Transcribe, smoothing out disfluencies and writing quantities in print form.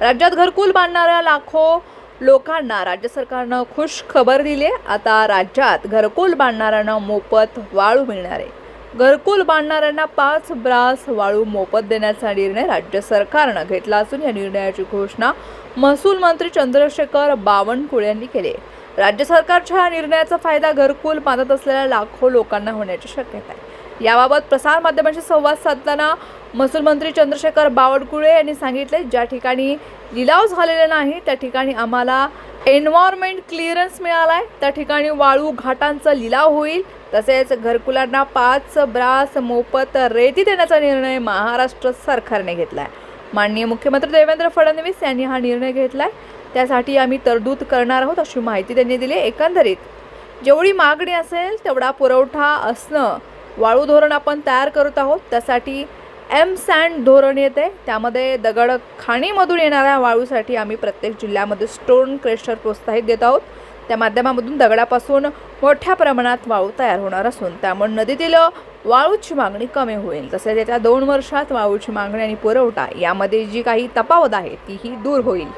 राज्यात घरकुल बांधणाऱ्या लाखो लोकांना राज्य सरकारनं खुश खबर दिली आहे। आता राज्यात घरकुल बांधणाऱ्यांना मोफत वाळू मिळणार आहे। घरकुल बांधणाऱ्यांना 5 ब्रास वाळू मोफत देण्याचा निर्णय राज्य सरकारनं घेतला असून या निर्णयाची घोषणा महसूल मंत्री चंद्रशेखर बावनकुळे यांनी केली आहे। राज्य सरकारच्या या निर्णयाचा फायदा घरकुल बांधत असलेल्या लाखो लोकांना होण्याची शक्यता आहे। याबाबत प्रसार माध्यमांशी संवाद साधताना महसूल मंत्री चंद्रशेखर बावनकुळे यांनी सांगितले, ज्या ठिकाणी लिलाव झालेले नाही त्या ठिकाणी आम्हाला एन्व्हायरमेंट क्लिअरन्स मिळालाय, त्या ठिकाणी वाळू घाटांचा लिलाव होईल। तसेच घरकुलांना 5 ब्रास मोफत रेती देण्याचा निर्णय महाराष्ट्र सरकारने घेतलाय। माननीय मुख्यमंत्री देवेंद्र फडणवीस यांनी हा निर्णय घेतलाय, त्यासाठी आम्ही तरतूद करणार आहोत अशी माहिती त्यांनी दिली। एकंदरीत जेवढी मागणी असेल तेवढा पुरवठा असणं वाळू धोरण आपण तयार करत आहोत। त्यासाठी सँड धोरण येते, त्यामध्ये दगड खाणीमधून येणाऱ्या वाळूसाठी आम्ही प्रत्येक जिल्ह्यामध्ये स्टोन क्रेशर प्रोत्साहित देत आहोत। त्या माध्यमातून दगडापासून मोठ्या प्रमाणात वाळू तयार होणार असून त्यामुळे नदीतील वाळूची मागणी कमी होईल। तसेच येत्या 2 वर्षात वाळूची मागणी आणि पुरवठा यामध्ये जी काही तफावत आहे तीही दूर होईल।